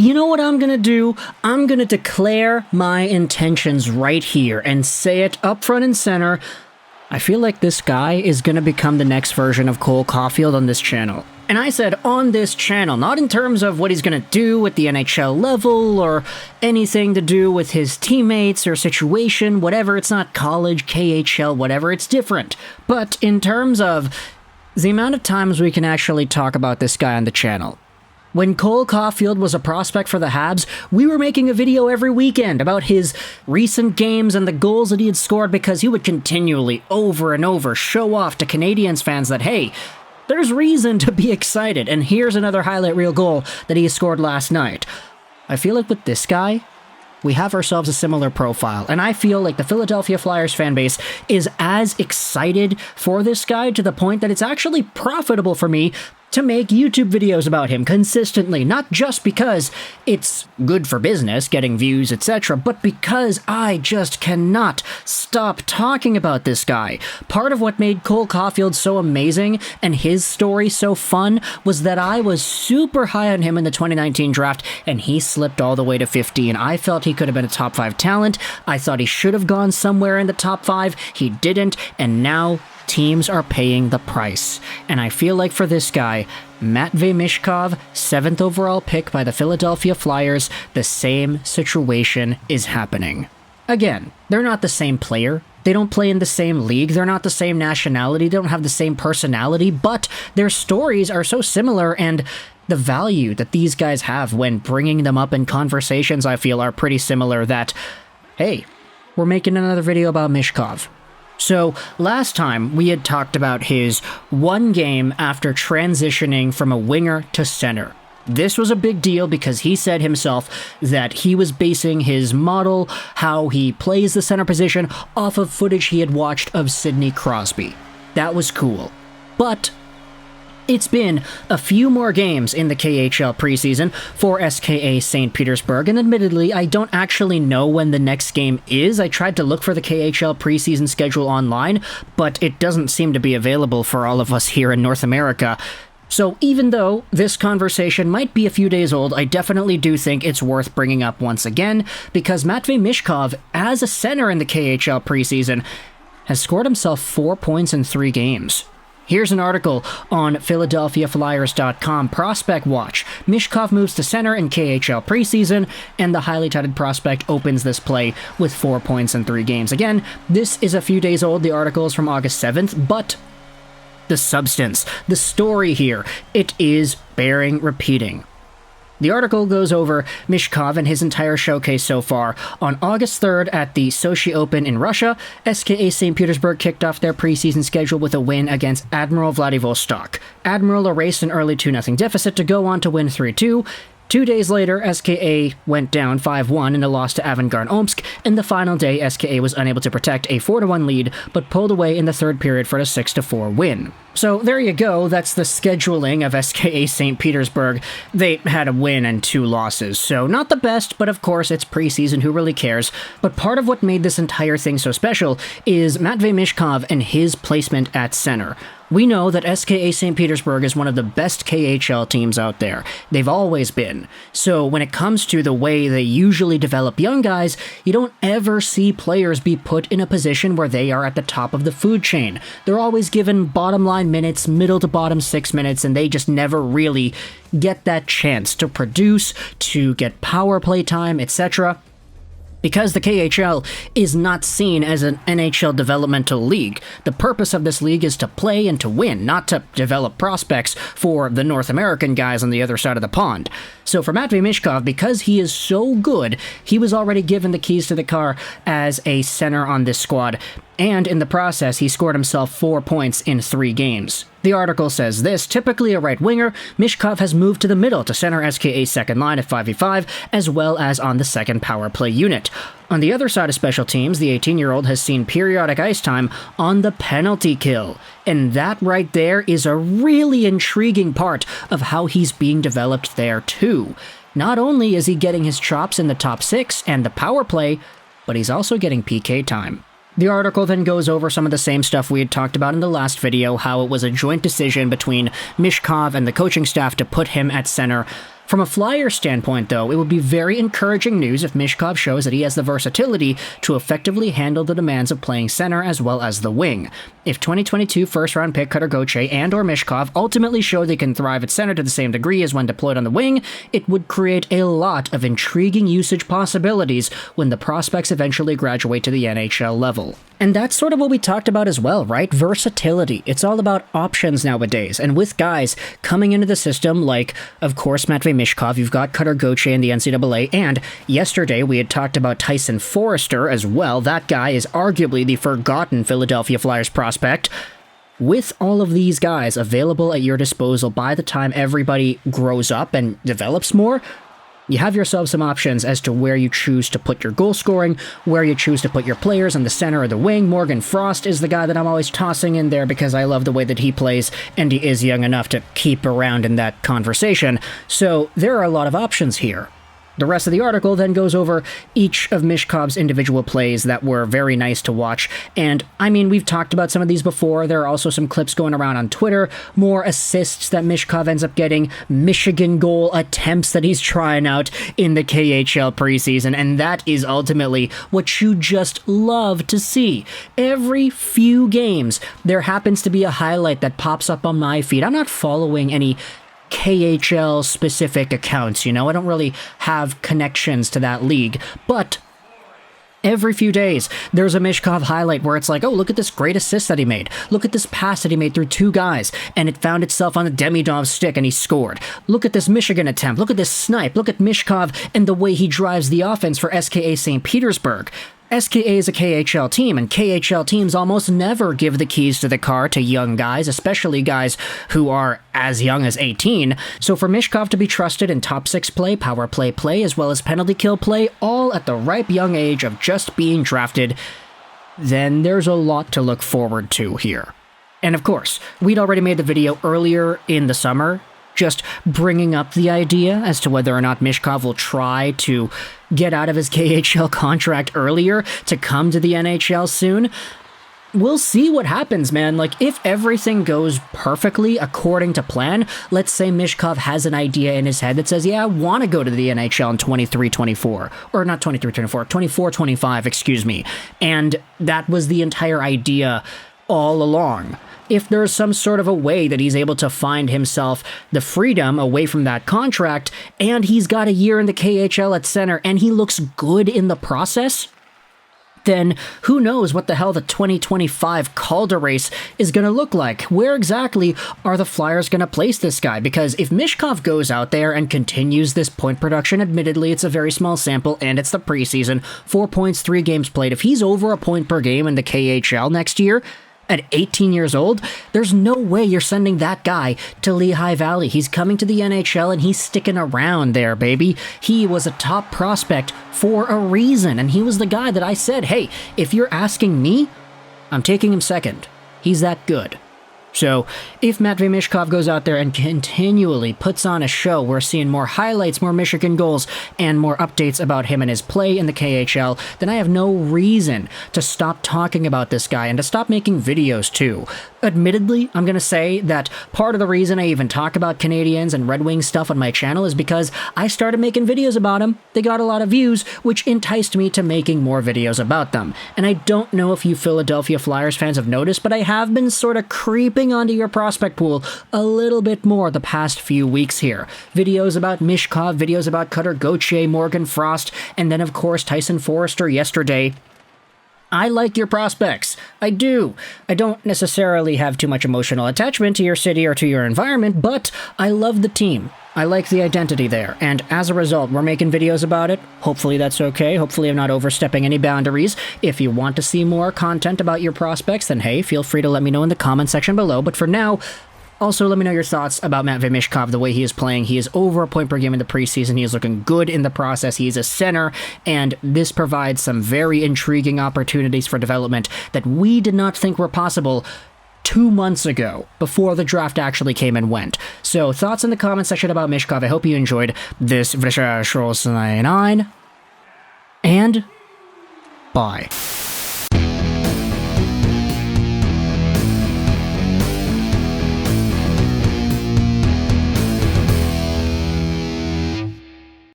You know what I'm gonna do? I'm gonna declare my intentions right here and say it up front and center. I feel like this guy is gonna become the next version of Cole Caulfield on this channel. And I said on this channel, not in terms of what he's gonna do at the NHL level or anything to do with his teammates or situation, whatever. It's not college, KHL, whatever. It's different. But in terms of the amount of times we can actually talk about this guy on the channel. When Cole Caulfield was a prospect for the Habs, we were making a video every weekend about his recent games and the goals that he had scored because he would continually, over and over, show off to Canadiens fans that, hey, there's reason to be excited, and here's another highlight reel goal that he scored last night. I feel like with this guy, we have ourselves a similar profile, and I feel like the Philadelphia Flyers fan base is as excited for this guy to the point that it's actually profitable for me to make YouTube videos about him consistently, not just because it's good for business, getting views, etc., but because I just cannot stop talking about this guy. Part of what made Cole Caulfield so amazing and his story so fun was that I was super high on him in the 2019 draft, and he slipped all the way to 15. I felt he could have been a top 5 talent. I thought he should have gone somewhere in the top 5. He didn't, and now teams are paying the price. And I feel like for this guy, Matvei Michkov, 7th overall pick by the Philadelphia Flyers, the same situation is happening. Again, they're not the same player. They don't play in the same league. They're not the same nationality. They don't have the same personality, but their stories are so similar, and the value that these guys have when bringing them up in conversations, I feel, are pretty similar that, hey, we're making another video about Michkov. So, last time we had talked about his one game after transitioning from a winger to center. This was a big deal because he said himself that he was basing his model, how he plays the center position, off of footage he had watched of Sidney Crosby. That was cool. But it's been a few more games in the KHL preseason for SKA St. Petersburg, and admittedly, I don't actually know when the next game is. I tried to look for the KHL preseason schedule online, but it doesn't seem to be available for all of us here in North America. So even though this conversation might be a few days old, I definitely do think it's worth bringing up once again, because Matvei Michkov, as a center in the KHL preseason, has scored himself 4 points in 3 games. Here's an article on PhiladelphiaFlyers.com, Prospect Watch. Michkov moves to center in KHL preseason, and the highly touted prospect opens this play with 4 points in 3 games. Again, this is a few days old. The article is from August 7th, but the substance, the story here, it is bearing repeating. The article goes over Michkov and his entire showcase so far. On August 3rd at the Sochi Open in Russia, SKA St. Petersburg kicked off their preseason schedule with a win against Admiral Vladivostok. Admiral erased an early 2-0 deficit to go on to win 3-2. 2 days later, SKA went down 5-1 in a loss to Avangard Omsk, and the final day SKA was unable to protect a 4-1 lead, but pulled away in the third period for a 6-4 win. So there you go, that's the scheduling of SKA St. Petersburg. They had a win and 2 losses, so not the best, but of course it's preseason, who really cares? But part of what made this entire thing so special is Matvei Michkov and his placement at center. We know that SKA St. Petersburg is one of the best KHL teams out there. They've always been. So when it comes to the way they usually develop young guys, you don't ever see players be put in a position where they are at the top of the food chain. They're always given bottom line minutes, middle to bottom 6 minutes, and they just never really get that chance to produce, to get power play time, etc. Because the KHL is not seen as an NHL developmental league. The purpose of this league is to play and to win, not to develop prospects for the North American guys on the other side of the pond. So for Matvei Michkov, because he is so good, he was already given the keys to the car as a center on this squad, and in the process, he scored himself 4 points in 3 games. The article says this: typically a right winger, Michkov has moved to the middle to center SKA's second line at 5v5, as well as on the second power play unit. On the other side of special teams, the 18-year-old has seen periodic ice time on the penalty kill. And that right there is a really intriguing part of how he's being developed there too. Not only is he getting his chops in the top 6 and the power play, but he's also getting PK time. The article then goes over some of the same stuff we had talked about in the last video, how it was a joint decision between Michkov and the coaching staff to put him at center From a Flyer standpoint, though, it would be very encouraging news if Michkov shows that he has the versatility to effectively handle the demands of playing center as well as the wing. If 2022 first-round pick Cutter Gauthier and or Michkov ultimately show they can thrive at center to the same degree as when deployed on the wing, it would create a lot of intriguing usage possibilities when the prospects eventually graduate to the NHL level. And that's sort of what we talked about as well, right? Versatility. It's all about options nowadays. And with guys coming into the system like, of course, Matvei Michkov, you've got Cutter Gauthier in the NCAA, and yesterday we had talked about Tyson Forrester as well. That guy is arguably the forgotten Philadelphia Flyers prospect. With all of these guys available at your disposal by the time everybody grows up and develops more, you have yourself some options as to where you choose to put your goal scoring, where you choose to put your players on the center or the wing. Morgan Frost is the guy that I'm always tossing in there because I love the way that he plays, and he is young enough to keep around in that conversation. So there are a lot of options here. The rest of the article then goes over each of Michkov's individual plays that were very nice to watch. And, I mean, we've talked about some of these before. There are also some clips going around on Twitter, more assists that Michkov ends up getting, Michigan goal attempts that he's trying out in the KHL preseason, and that is ultimately what you just love to see. Every few games, there happens to be a highlight that pops up on my feed. I'm not following any KHL specific accounts, you know, I don't really have connections to that league, but every few days, there's a Michkov highlight where it's like, oh, look at this great assist that he made. Look at this pass that he made through two guys, and it found itself on the Demidov stick, and he scored. Look at this Michigan attempt. Look at this snipe. Look at Michkov and the way he drives the offense for SKA St. Petersburg. SKA is a KHL team, and KHL teams almost never give the keys to the car to young guys, especially guys who are as young as 18. So for Michkov to be trusted in top six play, power play, as well as penalty kill play, all at the ripe young age of just being drafted, then there's a lot to look forward to here. And of course, we'd already made the video earlier in the summer, just bringing up the idea as to whether or not Michkov will try to get out of his KHL contract earlier to come to the NHL soon. We'll see what happens, man. Like, if everything goes perfectly according to plan, let's say Michkov has an idea in his head that says, yeah, I want to go to the NHL in 23-24, or not 23-24, 24-25, excuse me. And that was the entire idea all along. If there's some sort of a way that he's able to find himself the freedom away from that contract, and he's got a year in the KHL at center, and he looks good in the process, then who knows what the hell the 2025 Calder race is going to look like? Where exactly are the Flyers going to place this guy? Because if Michkov goes out there and continues this point production, admittedly it's a very small sample and it's the preseason, 4 points, 3 games played. If he's over a point per game in the KHL next year, at 18 years old, there's no way you're sending that guy to Lehigh Valley. He's coming to the NHL and he's sticking around there, baby. He was a top prospect for a reason, and he was the guy that I said, hey, if you're asking me, I'm taking him second. He's that good. So, if Matvei Michkov goes out there and continually puts on a show, we're seeing more highlights, more Michigan goals, and more updates about him and his play in the KHL, then I have no reason to stop talking about this guy and to stop making videos too. Admittedly, I'm going to say that part of the reason I even talk about Canadiens and Red Wings stuff on my channel is because I started making videos about him. They got a lot of views, which enticed me to making more videos about them. And I don't know if you Philadelphia Flyers fans have noticed, but I have been sort of creeping onto your prospect pool a little bit more the past few weeks here. Videos about Michkov, videos about Cutter Gauthier, Morgan Frost, and then of course Tyson Forrester yesterday. I like your prospects. I do. I don't necessarily have too much emotional attachment to your city or to your environment, but I love the team. I like the identity there, and as a result, we're making videos about it. Hopefully that's okay. Hopefully I'm not overstepping any boundaries. If you want to see more content about your prospects, then hey, feel free to let me know in the comment section below. But for now, also let me know your thoughts about Matvei Michkov, the way he is playing. He is over a point per game in the preseason. He is looking good in the process. He is a center, and this provides some very intriguing opportunities for development that we did not think were possible 2 months ago, before the draft actually came and went. So, thoughts in the comment section about Michkov. I hope you enjoyed this video, and bye.